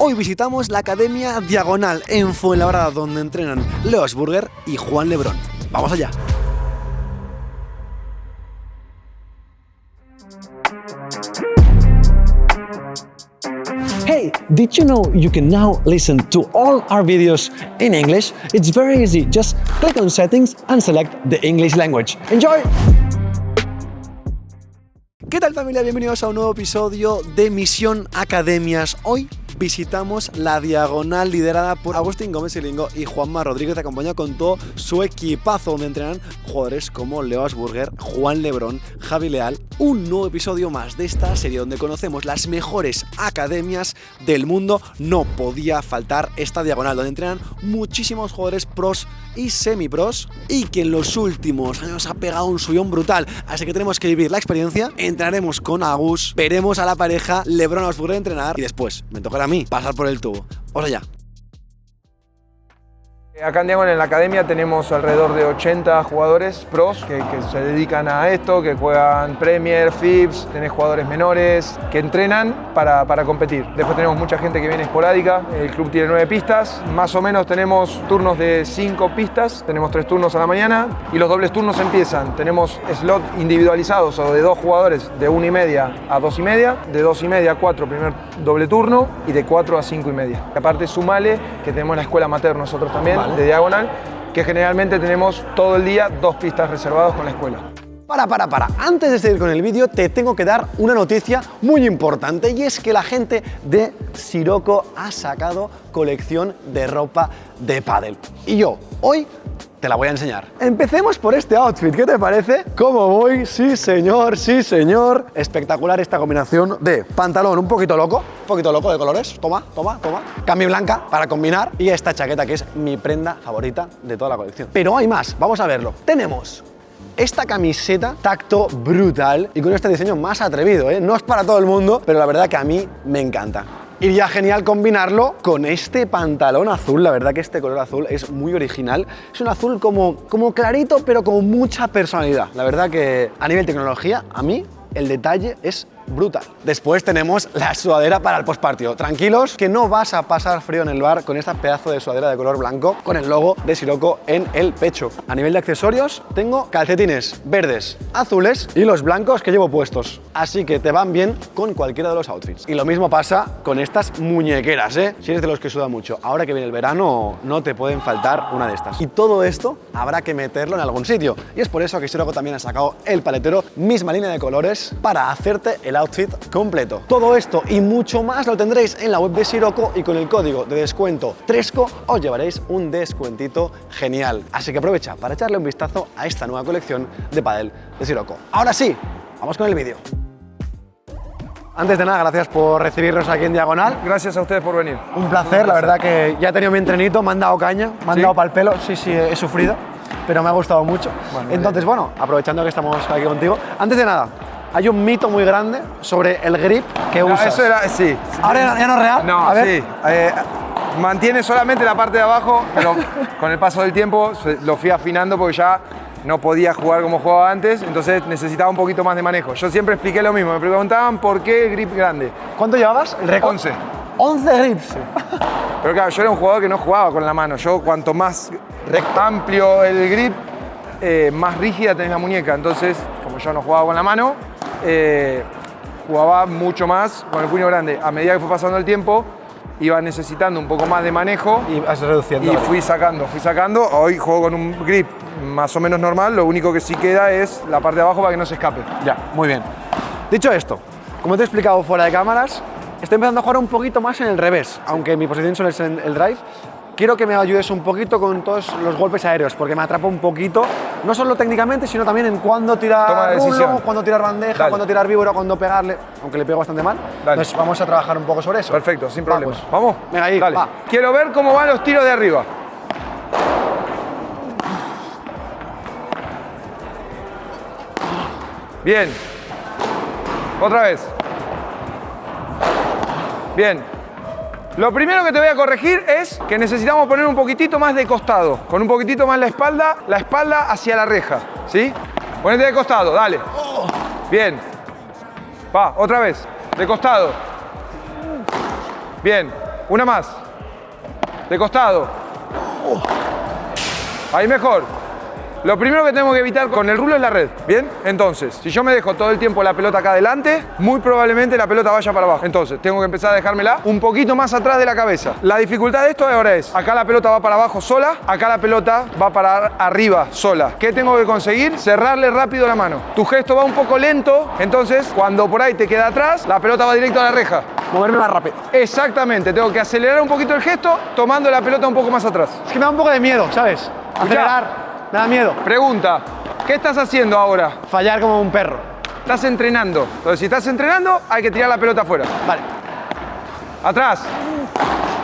Hoy visitamos la Academia Diagonal en Fuenlabrada, donde entrenan Leo Aschburger y Juan Lebrón. ¡Vamos allá! Hey, did you know you can now listen to all our videos in English? It's very easy. Just click on settings and select the English language. Enjoy! ¿Qué tal, familia? Bienvenidos a un nuevo episodio de Misión Academias. Hoy visitamos la Diagonal liderada por Agustín Gómez Ilingo y Juanma Rodríguez, acompañado con todo su equipazo, donde entrenan jugadores como Leo Aschburger, Juan Lebrón, Javi Leal. Un nuevo episodio más de esta serie donde conocemos las mejores academias del mundo. No podía faltar esta Diagonal, donde entrenan muchísimos jugadores pros y semipros y que en los últimos años ha pegado un subidón brutal. Así que tenemos que vivir la experiencia. Entrenaremos con Agus, veremos a la pareja Lebrón Aschburger entrenar y después me tocará a mí pasar por el tubo. Vamos allá. Acá en Diagonal, en la academia, tenemos alrededor de 80 jugadores pros que se dedican a esto, que juegan Premier, FIBS, tenés jugadores menores que entrenan para competir. Después tenemos mucha gente que viene esporádica, el club tiene 9 pistas, más o menos tenemos turnos de 5 pistas, tenemos 3 turnos a la mañana y los dobles turnos empiezan. Tenemos slot individualizados o de 2 jugadores de 1:30 a 2:30, de 2:30 a 4 primer doble turno y de 4 a 5:30. Aparte sumale que tenemos la escuela amateur nosotros también, de Diagonal, que generalmente tenemos todo el día 2 pistas reservadas con la escuela. Para. Antes de seguir con el vídeo, te tengo que dar una noticia muy importante, y es que la gente de Sirocco ha sacado colección de ropa de pádel. Y yo, hoy, te la voy a enseñar. Empecemos por este outfit, ¿qué te parece? ¿Cómo voy? Sí, señor, sí, señor. Espectacular esta combinación de pantalón un poquito loco de colores. Toma. Cami blanca para combinar y esta chaqueta que es mi prenda favorita de toda la colección. Pero hay más, vamos a verlo. Tenemos esta camiseta tacto brutal y con este diseño más atrevido, ¿eh? No es para todo el mundo, pero la verdad que a mí me encanta. Iría genial combinarlo con este pantalón azul. La verdad que este color azul es muy original. Es un azul como clarito, pero con mucha personalidad. La verdad que a nivel tecnología, a mí el detalle es brutal. Después tenemos la sudadera para el postpartido. Tranquilos que no vas a pasar frío en el bar con esta pedazo de sudadera de color blanco con el logo de Sirocco en el pecho. A nivel de accesorios tengo calcetines verdes, azules y los blancos que llevo puestos. Así que te van bien con cualquiera de los outfits. Y lo mismo pasa con estas muñequeras, ¿eh? Si eres de los que suda mucho, ahora que viene el verano no te pueden faltar una de estas. Y todo esto habrá que meterlo en algún sitio. Y es por eso que Sirocco también ha sacado el paletero, misma línea de colores, para hacerte el outfit completo. Todo esto y mucho más lo tendréis en la web de Sirocco, y con el código de descuento TRESCO os llevaréis un descuentito genial. Así que aprovecha para echarle un vistazo a esta nueva colección de pádel de Sirocco. Ahora sí, vamos con el vídeo. Antes de nada, gracias por recibirnos aquí en Diagonal. Gracias a ustedes por venir. Un placer, la verdad que ya he tenido mi entrenito, me han dado caña, me han dado pa'l pelo, sí, he sufrido, pero me ha gustado mucho. Entonces, bueno, aprovechando que estamos aquí contigo, antes de nada, hay un mito muy grande sobre el grip que usas. Eso era, sí. ¿Ahora ya no es real? No, a ver. sí. Mantiene solamente la parte de abajo, pero con el paso del tiempo lo fui afinando porque ya no podía jugar como jugaba antes, entonces necesitaba un poquito más de manejo. Yo siempre expliqué lo mismo, me preguntaban por qué el grip grande. ¿Cuánto llevabas? El récord. 11. 11 grips. Sí. Pero claro, yo era un jugador que no jugaba con la mano. Yo, cuanto más amplio el grip, más rígida tenés la muñeca. Entonces, como yo no jugaba con la mano, jugaba mucho más con el puño grande. A medida que fue pasando el tiempo, iba necesitando un poco más de manejo y vas reduciendo. Y fui sacando. Hoy juego con un grip más o menos normal. Lo único que sí queda es la parte de abajo para que no se escape. Ya, muy bien. Dicho esto, como te he explicado fuera de cámaras, estoy empezando a jugar un poquito más en el revés, aunque mi posición suele ser el drive. Quiero que me ayudes un poquito con todos los golpes aéreos, porque me atrapa un poquito, no solo técnicamente, sino también en cuándo tirar rulo, cuándo tirar bandeja, cuándo tirar víbora, cuándo pegarle, aunque le pego bastante mal. Entonces vamos a trabajar un poco sobre eso. Perfecto, sin problemas. Vamos. Venga, ahí, dale. Va. Quiero ver cómo van los tiros de arriba. Bien. Otra vez. Bien. Lo primero que te voy a corregir es que necesitamos poner un poquitito más de costado, con un poquitito más la espalda hacia la reja, ¿sí? Ponete de costado, dale. Bien. Va, otra vez, de costado. Bien. una más. De costado. Ahí mejor. Lo primero que tenemos que evitar con el rulo es la red, ¿bien? Entonces, si yo me dejo todo el tiempo la pelota acá adelante, muy probablemente la pelota vaya para abajo. Entonces, tengo que empezar a dejármela un poquito más atrás de la cabeza. La dificultad de esto ahora es, acá la pelota va para abajo sola, acá la pelota va para arriba sola. ¿Qué tengo que conseguir? Cerrarle rápido la mano. Tu gesto va un poco lento, entonces, cuando por ahí te queda atrás, la pelota va directo a la reja. Moverme más rápido. Exactamente, tengo que acelerar un poquito el gesto, tomando la pelota un poco más atrás. Es que me da un poco de miedo, ¿sabes? Acelerar. Me da miedo. Pregunta, ¿qué estás haciendo ahora? Fallar como un perro. Estás entrenando. Entonces, si estás entrenando, hay que tirar la pelota afuera. Vale. Atrás.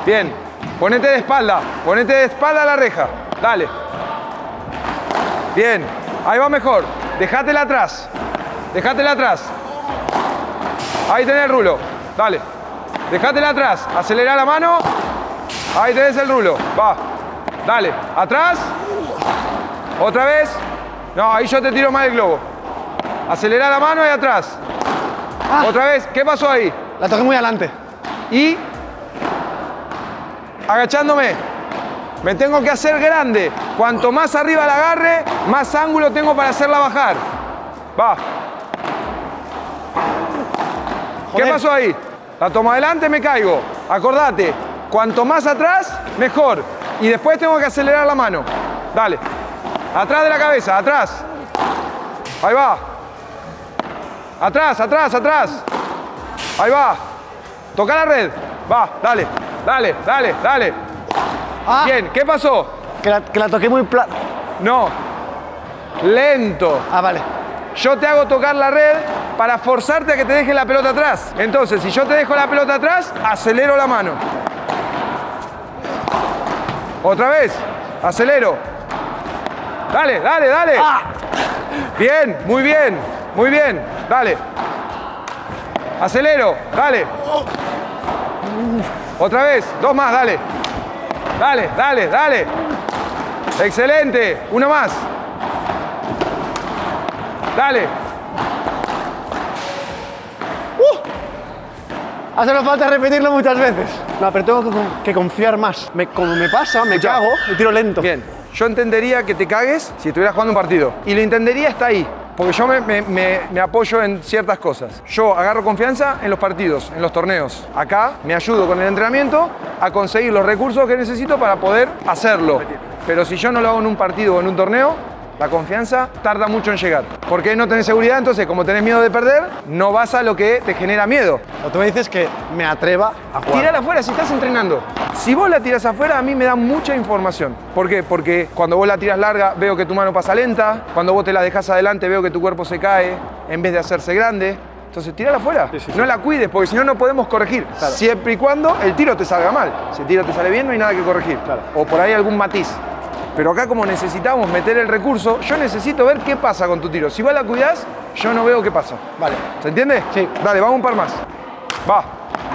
Bien. Ponete de espalda. Ponete de espalda a la reja. Dale. Bien. Ahí va mejor. Dejátela atrás. Dejátela atrás. Ahí tenés el rulo. Dale. Dejátela atrás. Acelera la mano. Ahí tenés el rulo. Va. Dale. Atrás. Otra vez. No, ahí yo te tiro mal el globo. Acelera la mano y atrás. Otra vez. ¿Qué pasó ahí? La toqué muy adelante. Y agachándome. Me tengo que hacer grande. Cuanto más arriba la agarre, más ángulo tengo para hacerla bajar. Va. Joder. ¿Qué pasó ahí? La tomo adelante, me caigo. Acordate, cuanto más atrás, mejor. Y después tengo que acelerar la mano. Dale. Atrás de la cabeza, atrás. Ahí va. Atrás, atrás, atrás. Ahí va. Toca la red. Va, dale, dale, dale, dale. Bien, ¿qué pasó? Que la toqué muy No. Lento. Vale. Yo te hago tocar la red para forzarte a que te deje la pelota atrás. Entonces, si yo te dejo la pelota atrás, acelero la mano. Otra vez. Acelero. Dale, dale, dale. Bien, muy bien, muy bien. Dale. Acelero, dale. Otra vez, dos más, dale. Dale, dale, dale. Excelente, una más. Dale. Hace falta repetirlo muchas veces. No, pero tengo que confiar más. Como me pasa, me cago y tiro lento. Bien. Yo entendería que te cagues si estuvieras jugando un partido. Y lo entendería hasta ahí. Porque yo me apoyo en ciertas cosas. Yo agarro confianza en los partidos, en los torneos. Acá me ayudo con el entrenamiento a conseguir los recursos que necesito para poder hacerlo. Pero si yo no lo hago en un partido o en un torneo, la confianza tarda mucho en llegar. Porque no tenés seguridad, entonces como tenés miedo de perder, no vas a lo que te genera miedo. O tú me dices que me atreva a jugar. Tirala afuera si estás entrenando. Si vos la tirás afuera, a mí me da mucha información. ¿Por qué? Porque cuando vos la tirás larga, veo que tu mano pasa lenta. Cuando vos te la dejás adelante, veo que tu cuerpo se cae en vez de hacerse grande. Entonces, tirala afuera. Sí. No la cuides, porque si no, no podemos corregir. Claro. Siempre y cuando el tiro te salga mal. Si el tiro te sale bien, no hay nada que corregir. Claro. O por ahí algún matiz. Pero acá, como necesitamos meter el recurso, yo necesito ver qué pasa con tu tiro. Si vos la cuidás, yo no veo qué pasa. Vale. ¿Se entiende? Sí. Dale, vamos un par más. Va.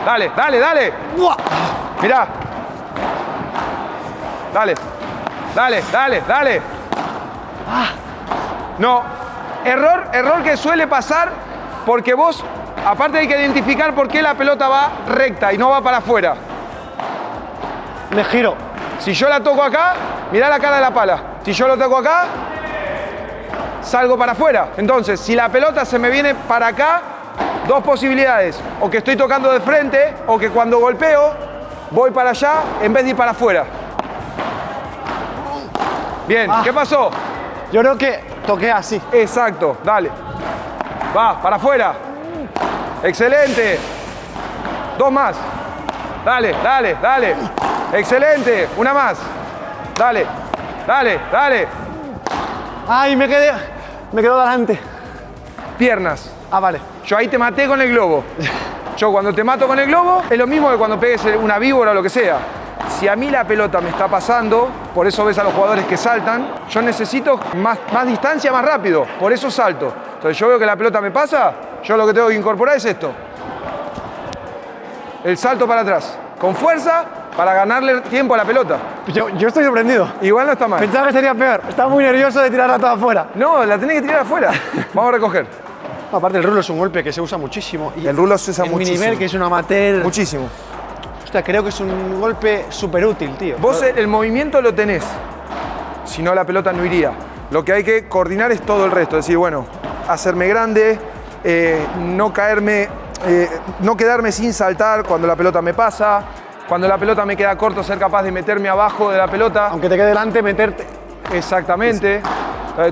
Dale, dale, dale. Mirá. Dale. Dale, dale, dale. No. Error que suele pasar porque vos, aparte hay que identificar por qué la pelota va recta y no va para afuera. Me giro. Si yo la toco acá, mirá la cara de la pala. Si yo lo toco acá, salgo para afuera. Entonces, si la pelota se me viene para acá, dos posibilidades. O que estoy tocando de frente, o que cuando golpeo, voy para allá en vez de ir para afuera. Bien, ¿qué pasó? Yo creo que toqué así. Exacto, dale. Va, para afuera. Excelente. Dos más. Dale, dale, dale. Excelente. Una más. Dale, dale, dale. Ay, me quedo delante. Piernas. Vale. Yo ahí te maté con el globo. Yo cuando te mato con el globo es lo mismo que cuando pegues una víbora o lo que sea. Si a mí la pelota me está pasando, por eso ves a los jugadores que saltan, yo necesito más distancia, más rápido. Por eso salto. Entonces yo veo que la pelota me pasa, yo lo que tengo que incorporar es esto. El salto para atrás. Con fuerza para ganarle tiempo a la pelota. Yo estoy sorprendido. Igual no está mal. Pensaba que sería peor. Estaba muy nervioso de tirarla toda afuera. No, la tenés que tirar afuera. Vamos a recoger. Aparte, el rulo es un golpe que se usa muchísimo. Y el rulo se usa en muchísimo. mi nivel, que es un amateur. Muchísimo. Hostia, creo que es un golpe súper útil, tío. Vos el movimiento lo tenés, si no la pelota no iría. Lo que hay que coordinar es todo el resto, es decir, bueno, hacerme grande, no caerme, no quedarme sin saltar cuando la pelota me pasa, cuando la pelota me queda corto, ser capaz de meterme abajo de la pelota. Aunque te quede delante, meterte. Exactamente.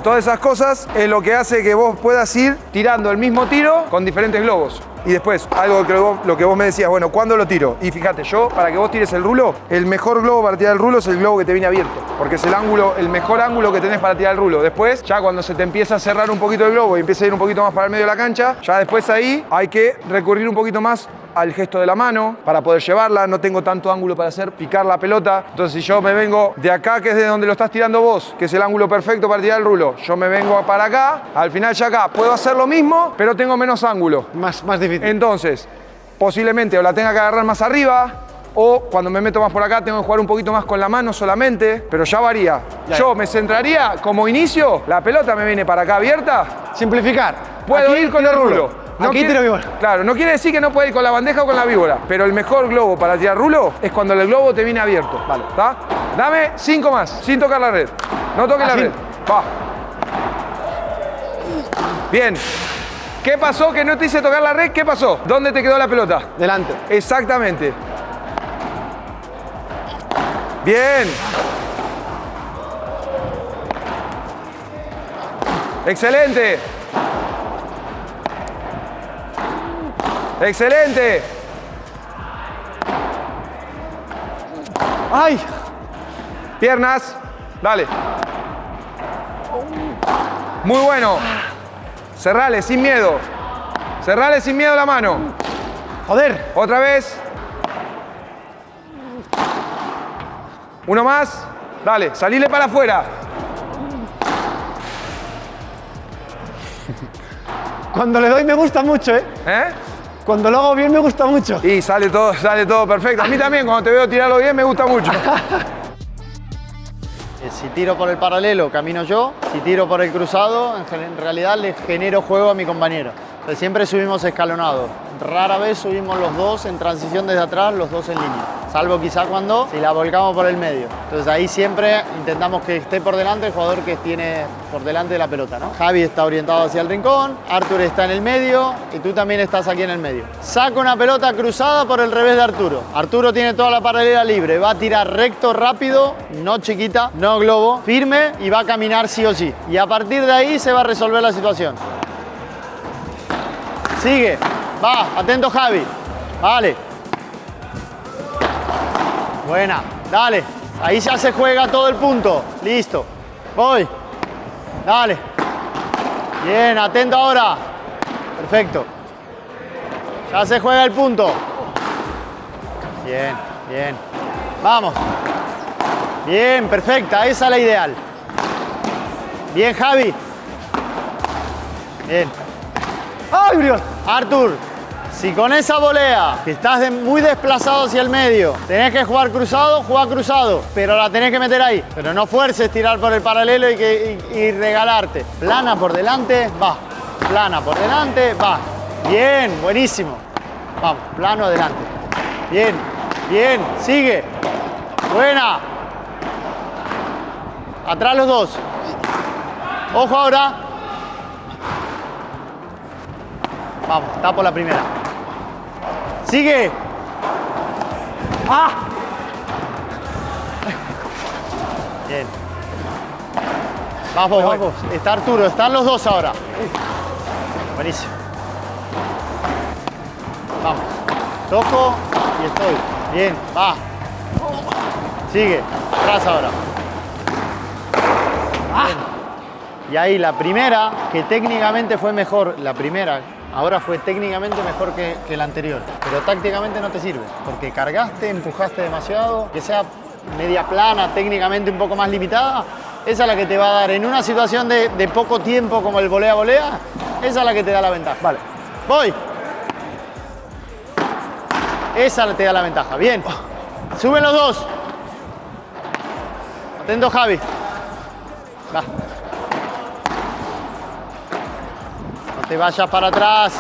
Todas esas cosas es lo que hace que vos puedas ir tirando el mismo tiro con diferentes globos. Y después, algo que lo que vos me decías, bueno, ¿cuándo lo tiro? Y fíjate, yo, para que vos tires el rulo, el mejor globo para tirar el rulo es el globo que te viene abierto. Porque es el mejor ángulo que tenés para tirar el rulo. Después, ya cuando se te empieza a cerrar un poquito el globo y empieza a ir un poquito más para el medio de la cancha, ya después ahí hay que recurrir un poquito más al gesto de la mano para poder llevarla. No tengo tanto ángulo para hacer picar la pelota. Entonces, si yo me vengo de acá, que es de donde lo estás tirando vos, que es el ángulo perfecto para tirar el rulo, yo me vengo para acá, al final ya acá puedo hacer lo mismo, pero tengo menos ángulo. Más difícil. Entonces, posiblemente o la tenga que agarrar más arriba, o cuando me meto más por acá tengo que jugar un poquito más con la mano solamente, pero ya varía. Yo me centraría como inicio, la pelota me viene para acá abierta. Simplificar. Puedo Aquí ir con el rulo. Aquí tiro víbora. Claro, no quiere decir que no pueda ir con la bandeja o con la víbora, pero el mejor globo para tirar rulo es cuando el globo te viene abierto. Vale. ¿Está? Dame 5 más, sin tocar la red. No toques la red. Va. Bien. ¿Qué pasó que no te hice tocar la red? ¿Qué pasó? ¿Dónde te quedó la pelota? Delante. Exactamente. Bien. Excelente. Excelente. ¡Ay! Piernas. Dale. Muy bueno. Cerrale sin miedo. Cerrale sin miedo la mano. ¡Joder! Otra vez. Uno más. Dale, salile para afuera. Cuando le doy me gusta mucho, ¿eh? Cuando lo hago bien me gusta mucho. Y sale todo perfecto. A mí también, cuando te veo tirarlo bien, me gusta mucho. Si tiro por el paralelo, camino yo. Si tiro por el cruzado, en realidad le genero juego a mi compañero. Entonces, siempre subimos escalonados. Rara vez subimos los dos en transición desde atrás, los dos en línea. Salvo quizá cuando si la volcamos por el medio. Entonces ahí siempre intentamos que esté por delante el jugador que tiene por delante de la pelota, ¿no? Javi está orientado hacia el rincón, Artur está en el medio y tú también estás aquí en el medio. Saca una pelota cruzada por el revés de Arturo. Arturo tiene toda la paralela libre, va a tirar recto, rápido, no chiquita, no globo, firme y va a caminar sí o sí. Y a partir de ahí se va a resolver la situación. Sigue, va, atento Javi, vale. Buena, dale, ahí ya se juega todo el punto, listo, voy, dale. Bien, atento ahora, perfecto. Ya se juega el punto. Bien, bien, vamos. Bien, perfecta, esa es la ideal. Bien, Javi. Bien. ¡Ay, Dios! Artur, si con esa volea, que estás muy desplazado hacia el medio, tenés que jugar cruzado, pero la tenés que meter ahí. Pero no fuerces tirar por el paralelo y regalarte. Plana por delante, va. Plana por delante, va. Bien, buenísimo. Vamos, plano adelante. Bien, bien, sigue. Buena. Atrás los dos. Ojo ahora. Vamos, tapo la primera. Sigue. ¡Ah! Bien. Vamos, vamos. Está Arturo, están los dos ahora. Buenísimo. Vamos. Toco y estoy. Bien, va. Sigue. Atrás ahora. Bien. Y ahí la primera, que técnicamente fue mejor, la primera, ahora fue técnicamente mejor que la anterior, pero tácticamente no te sirve, porque cargaste, empujaste demasiado, que sea media plana, técnicamente un poco más limitada, esa es la que te va a dar en una situación de poco tiempo como el volea-volea, esa es la que te da la ventaja. Vale, voy. Esa te da la ventaja, bien. Suben los dos. Atento, Javi. Va. No te vayas para atrás.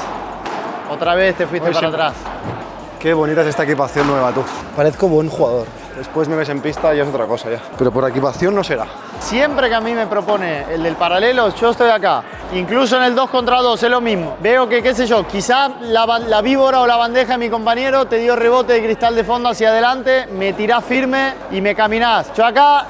Otra vez te fuiste para atrás. Qué bonita es esta equipación nueva, tú. Parezco buen jugador. Después me ves en pista y es otra cosa ya. Pero por equipación no será. Siempre que a mí me propone el del paralelo, yo estoy acá. Incluso en el 2 contra 2 es lo mismo. Veo que, qué sé yo, quizá la víbora o la bandeja de mi compañero te dio rebote de cristal de fondo hacia adelante, me tirás firme y me caminás. Yo acá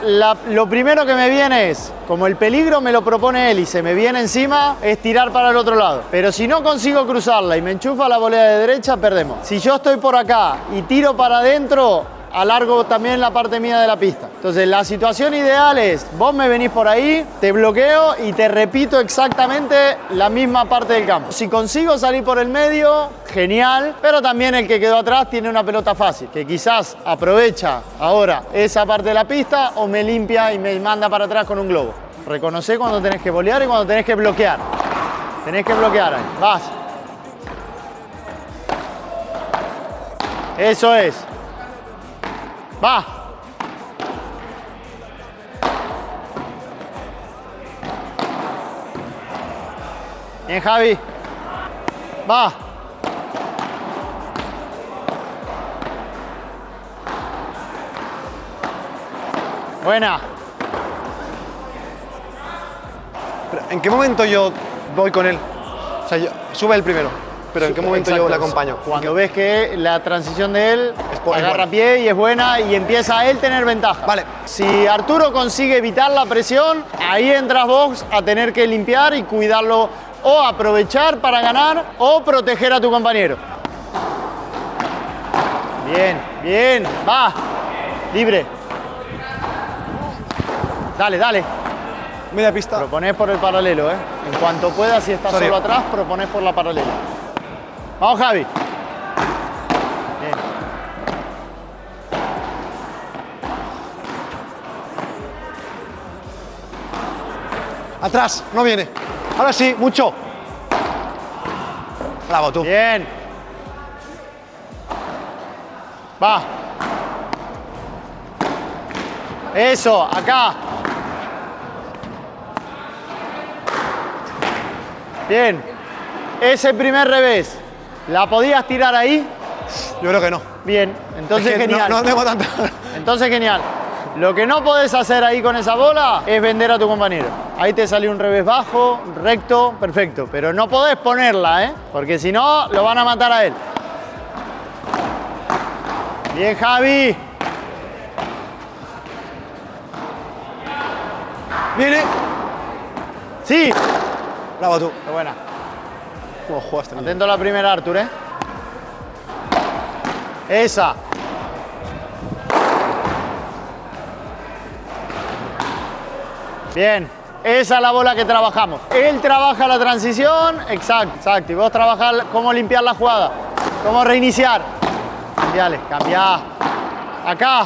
lo primero que me viene es, como el peligro me lo propone él y se me viene encima, es tirar para el otro lado. Pero si no consigo cruzarla y me enchufa la volea de derecha, perdemos. Si yo estoy por acá y tiro para adentro, alargo también la parte mía de la pista. Entonces la situación ideal es, vos me venís por ahí, te bloqueo y te repito exactamente la misma parte del campo. Si consigo salir por el medio, genial, pero también el que quedó atrás tiene una pelota fácil, que quizás aprovecha ahora esa parte de la pista o me limpia y me manda para atrás con un globo. Reconocé cuando tenés que volear y cuando tenés que bloquear. Tenés que bloquear ahí, vas. Eso es. Va. Bien, Javi. Va. Buena. Pero, ¿en qué momento yo voy con él? O sea, sube el primero. Pero ¿en qué momento yo le acompaño? Cuando ves que la transición de él agarra buena. pie y es buena y empieza a él tener ventaja. Vale. Si Arturo consigue evitar la presión, ahí entras vos a tener que limpiar y cuidarlo o aprovechar para ganar o proteger a tu compañero. Bien, bien, va. Libre. Dale, dale. Media pista. Proponés por el paralelo, ¿eh? En cuanto puedas, si estás solo atrás, proponés por la paralela. Vamos, Javi. Bien. Atrás, no viene. Ahora sí, mucho. Bravo, tú. Bien. Va. Eso, acá. Bien. Ese primer revés. ¿La podías tirar ahí? Yo creo que no. Bien, entonces Es que genial. No tengo tanta. Entonces genial. Lo que no podés hacer ahí con esa bola es vender a tu compañero. Ahí te salió un revés bajo, recto, perfecto. Pero no podés ponerla, ¿eh? Porque si no, lo van a matar a él. Bien, Javi. Viene. Sí. Bravo, tú. Qué buena. ¿Cómo jugaste? Atento a la primera, Artur, ¿eh? Esa. Bien. Esa es la bola que trabajamos. Él trabaja la transición, exacto. Y vos trabajás cómo limpiar la jugada, cómo reiniciar. Cambiale, cambiá. Acá.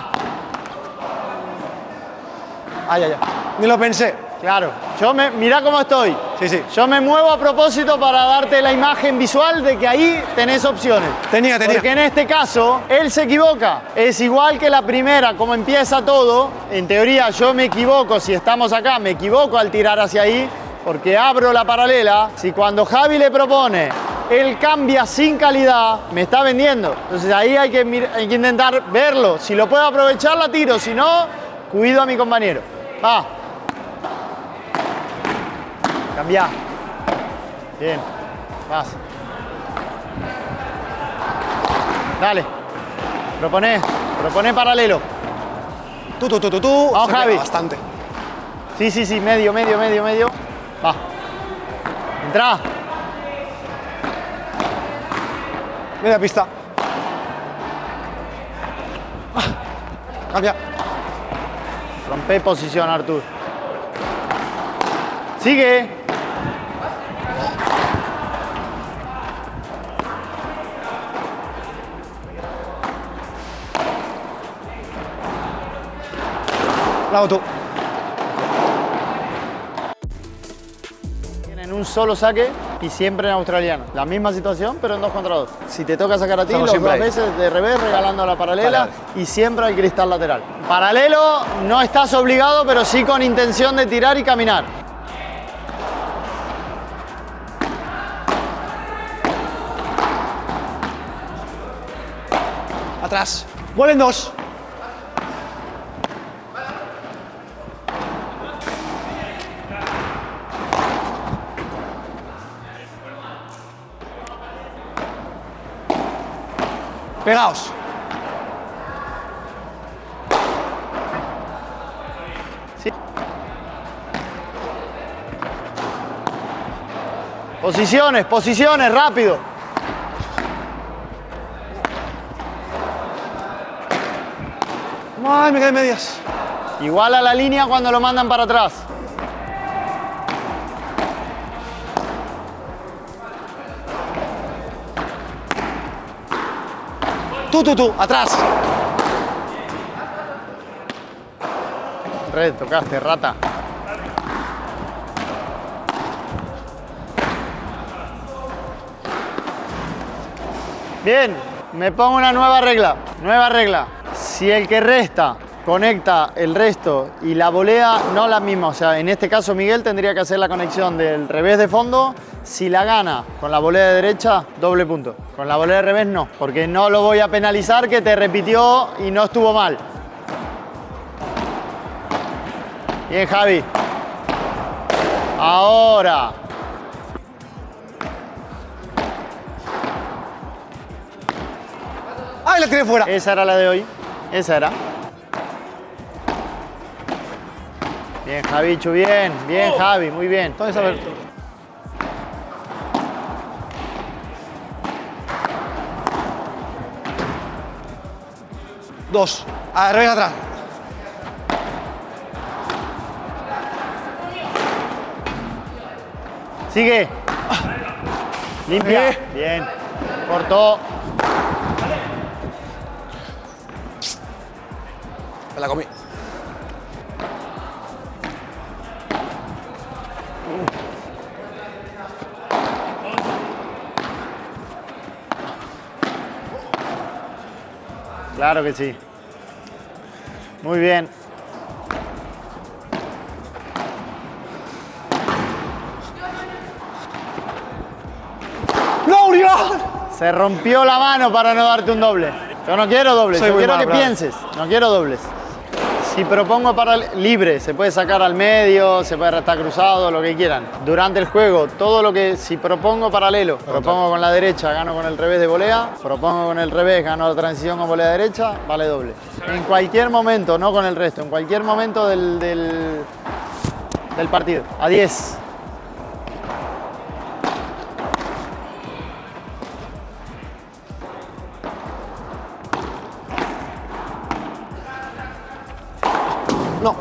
Ay, ay, ay. Ni lo pensé. Claro. Mirá cómo estoy. Sí. Yo me muevo a propósito para darte la imagen visual de que ahí tenés opciones. Tenía. Porque en este caso, él se equivoca. Es igual que la primera, como empieza todo. En teoría, yo me equivoco, si estamos acá, me equivoco al tirar hacia ahí, porque abro la paralela. Si cuando Javi le propone, él cambia sin calidad, me está vendiendo. Entonces ahí hay que intentar verlo. Si lo puedo aprovechar, la tiro. Si no, cuido a mi compañero. Va. Cambia. Bien. Vas. Dale. Proponé paralelo. Tú. Vamos, Se pega Javi. bastante. Sí. Medio. Va. Entra. Media pista. Cambia. Rompe posición, Artur. Sigue. Bravo, tú. Tienen un solo saque y siempre en australiano. La misma situación, pero en 2 contra 2. Si te toca sacar a ti, Estamos los siempre 2 ahí. veces de revés, regalando a la paralela Vale. y siempre al cristal lateral. Paralelo, no estás obligado, pero sí con intención de tirar y caminar. Atrás. Vuelven 2. Pegaos. Sí. Posiciones, posiciones, rápido. Ay, me quedé en medias. Igual a la línea cuando lo mandan para atrás. Tú, atrás. Red, tocaste, rata. Bien, me pongo una nueva regla. Nueva regla. Si el que resta conecta el resto y la volea, no la misma. O sea, en este caso Miguel tendría que hacer la conexión del revés de fondo. Si la gana con la volea de derecha, doble punto. Con la volea de revés no, porque no lo voy a penalizar que te repitió y no estuvo mal. Bien, Javi. Ahora. ¡Ay, la tiré fuera! Esa era la de hoy. Esa era. Bien, Javichu, bien. Bien, Javi, muy bien. Entonces, a ver. 2. Al revés, atrás. Sigue. Limpia. Bien. Cortó. Me la comí. Claro que sí. Muy bien. ¡No, Uriol! Se rompió la mano para no darte un doble. Yo no quiero dobles, Soy yo muy quiero mal, que bravo. pienses. No quiero dobles. Si propongo para libre, se puede sacar al medio, se puede restar cruzado, lo que quieran. Durante el juego, todo lo que, si propongo paralelo, propongo con la derecha, gano con el revés de volea, propongo con el revés, gano la transición con volea derecha, vale doble. En cualquier momento, no con el resto, en cualquier momento del partido. A 10. No.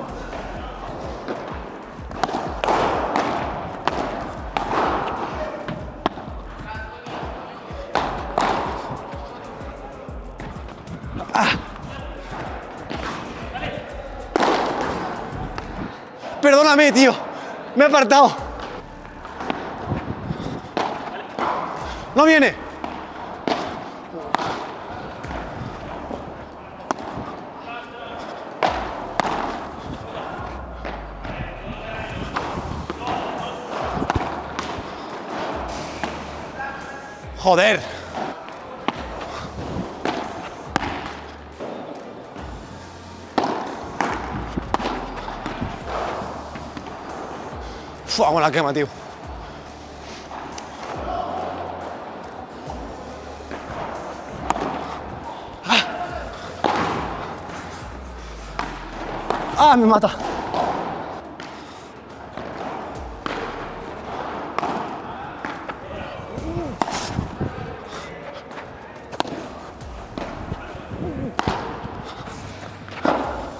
Perdóname, tío. Me he apartado. No viene. Joder. Fua, con la quema, tío. Ah, me mata.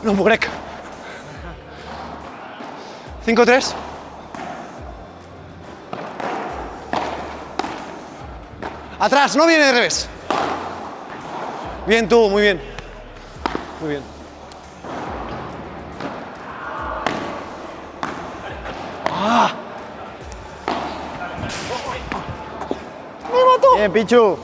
No, Mugrek. 5-3. Atrás, no viene de revés. Bien tú, muy bien. Muy bien. ¡Ah! ¡Me mató! Bien, Pichu.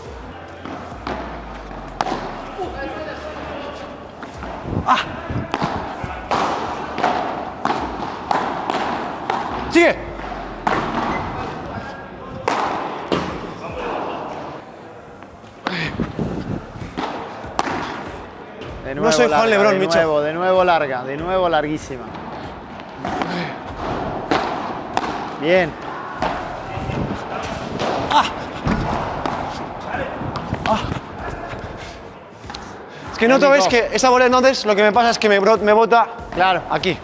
¡Sigue! De nuevo No soy Juan larga, Lebrón, Micho. de nuevo larga, de nuevo larguísima. Bien. Es que no te ves que esa bola entonces lo que me pasa es que me bota Claro. aquí.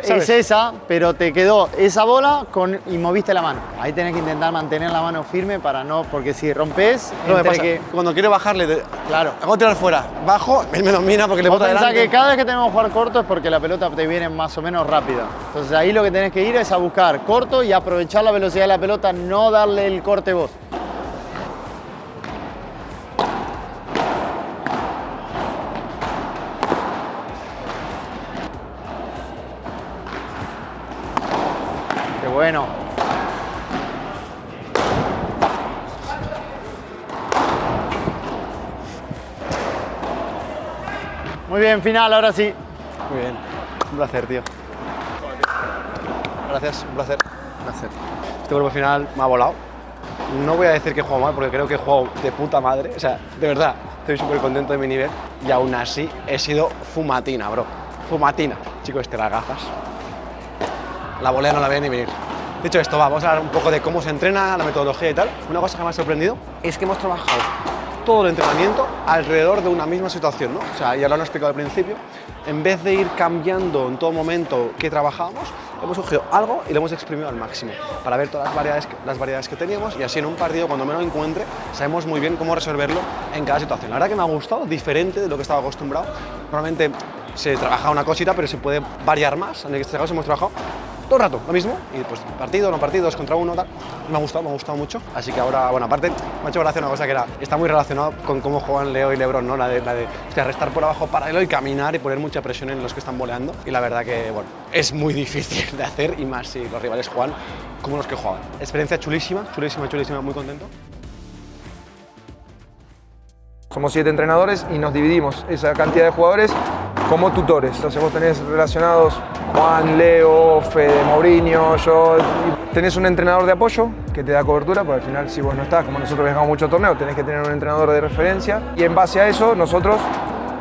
Es esa, pero te quedó esa bola y moviste la mano. Ahí tenés que intentar mantener la mano firme para no, porque si rompes, No me entre pasa. que... Cuando quiero bajarle, Claro. hago tirar fuera, bajo, él me domina porque le Vos bota pensás delante. que cada vez que tenemos que jugar corto es porque la pelota te viene más o menos rápida. Entonces ahí lo que tenés que ir es a buscar corto y aprovechar la velocidad de la pelota, no darle el corte vos. Qué bueno. Muy bien, final, ahora sí. Muy bien, un placer, tío. Gracias, un placer. Placer. Este grupo final me ha volado. No voy a decir que he jugado mal, porque creo que he jugado de puta madre. O sea, de verdad, estoy súper contento de mi nivel. Y aún así, he sido fumatina, bro. Fumatina. Chicos, las gafas. La volea no la veía ni venir. Dicho esto, vamos a hablar un poco de cómo se entrena, la metodología y tal. Una cosa que me ha sorprendido es que hemos trabajado todo el entrenamiento alrededor de una misma situación, ¿no? O sea, ya lo han explicado al principio. En vez de ir cambiando en todo momento qué trabajábamos, hemos cogido algo y lo hemos exprimido al máximo para ver todas las variedades que teníamos y así en un partido, cuando me lo encuentre, sabemos muy bien cómo resolverlo en cada situación. La verdad que me ha gustado, diferente de lo que estaba acostumbrado. Normalmente se trabaja una cosita, pero se puede variar más. En este caso hemos trabajado todo el rato lo mismo, y pues partido, no partido, 2 contra 1, tal. Me ha gustado mucho. Así que ahora, bueno, aparte me ha hecho gracia una cosa que está muy relacionado con cómo juegan Leo y Lebrón, ¿no? La de restar por abajo paralelo y caminar y poner mucha presión en los que están voleando. Y la verdad que, bueno, es muy difícil de hacer, y más si los rivales juegan como los que juegan. Experiencia chulísima, muy contento. Somos 7 entrenadores y nos dividimos esa cantidad de jugadores como tutores. Entonces vos tenés relacionados Juan, Leo, Fede, Mourinho, yo. Y tenés un entrenador de apoyo que te da cobertura, porque al final si vos no estás, como nosotros viajamos mucho torneo, tenés que tener un entrenador de referencia. Y en base a eso nosotros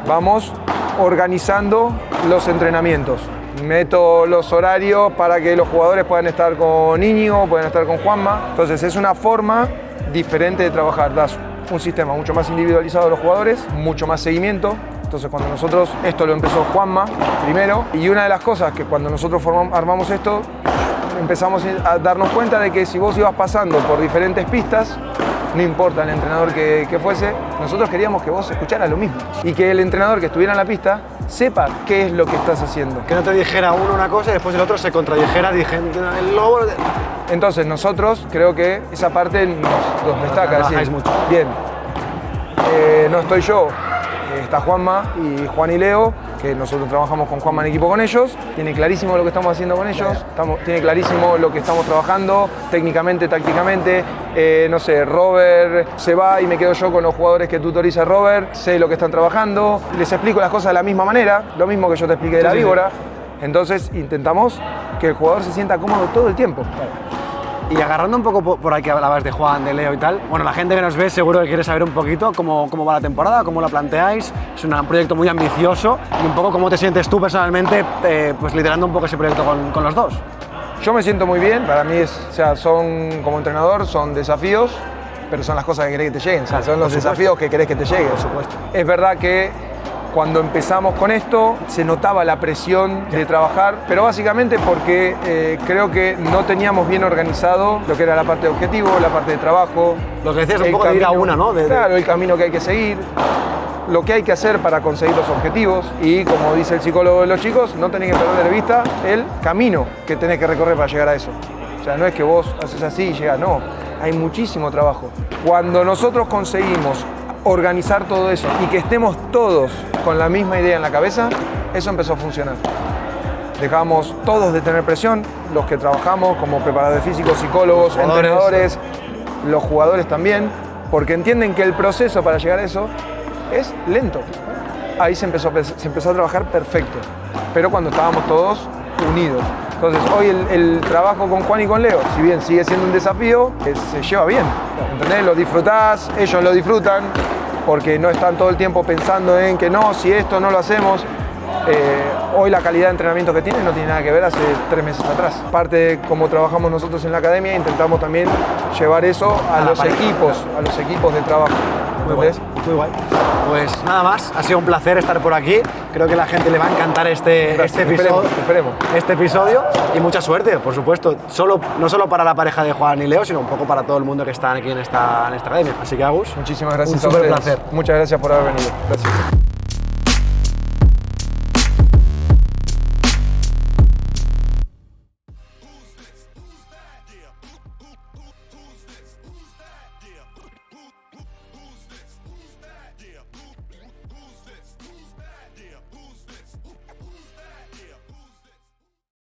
vamos organizando los entrenamientos. Meto los horarios para que los jugadores puedan estar con Íñigo, puedan estar con Juanma. Entonces es una forma diferente de trabajar. Das un sistema mucho más individualizado a los jugadores, mucho más seguimiento. Entonces cuando nosotros, esto lo empezó Juanma primero, y una de las cosas que cuando nosotros armamos esto, empezamos a darnos cuenta de que si vos ibas pasando por diferentes pistas, no importa el entrenador que fuese, nosotros queríamos que vos escucharas lo mismo y que el entrenador que estuviera en la pista sepa qué es lo que estás haciendo. Que no te dijera uno una cosa y después el otro se contradijera, el lobo. Entonces nosotros creo que esa parte nos destaca. Trabajáis mucho. Bien, no estoy yo, está Juanma y Juan y Leo, que nosotros trabajamos con Juanma en equipo con ellos, tiene clarísimo lo que estamos haciendo con ellos, tiene clarísimo lo que estamos trabajando, técnicamente, tácticamente. No sé, Robert se va y me quedo yo con los jugadores que tutoriza Robert, sé lo que están trabajando, les explico las cosas de la misma manera, lo mismo que yo te expliqué de la víbora. Entonces intentamos que el jugador se sienta cómodo todo el tiempo. Y agarrando un poco por ahí que hablabas de Juan, de Leo y tal, bueno, la gente que nos ve seguro que quiere saber un poquito cómo va la temporada, cómo la planteáis. Es un proyecto muy ambicioso y un poco cómo te sientes tú personalmente pues liderando un poco ese proyecto con los dos. Yo me siento muy bien, para mí son como entrenador, son desafíos, pero son las cosas que querés que te lleguen, o sea, son los desafíos que querés que te lleguen. Por supuesto. Es verdad que cuando empezamos con esto se notaba la presión de trabajar, pero básicamente porque creo que no teníamos bien organizado lo que era la parte de objetivo, la parte de trabajo. Lo que decías un poco de ir a una, ¿no? Claro, el camino que hay que seguir, lo que hay que hacer para conseguir los objetivos y, como dice el psicólogo de los chicos, no tenés que perder de vista el camino que tenés que recorrer para llegar a eso. O sea, no es que vos haces así y llegas, no, hay muchísimo trabajo. Cuando nosotros conseguimos organizar todo eso y que estemos todos con la misma idea en la cabeza, eso empezó a funcionar. Dejamos todos de tener presión, los que trabajamos como preparadores físicos, psicólogos, entrenadores, los jugadores también, porque entienden que el proceso para llegar a eso es lento. Ahí se empezó a trabajar perfecto, pero cuando estábamos todos unidos. Entonces hoy el trabajo con Juan y con Leo, si bien sigue siendo un desafío, se lleva bien, ¿entendés? Lo disfrutás, ellos lo disfrutan, porque no están todo el tiempo pensando en que no, si esto no lo hacemos. Hoy la calidad de entrenamiento que tienen no tiene nada que ver hace 3 meses atrás. Aparte de cómo trabajamos nosotros en la academia, intentamos también llevar eso a los equipos de trabajo. Muy guay, muy guay. Pues nada más, ha sido un placer estar por aquí. Creo que a la gente le va a encantar este episodio. Esperemos. Este episodio y mucha suerte, por supuesto. No solo para la pareja de Juan y Leo, sino un poco para todo el mundo que está aquí en esta academia. Así que Agus, muchísimas gracias un a ustedes. placer. Muchas gracias por haber venido. Gracias.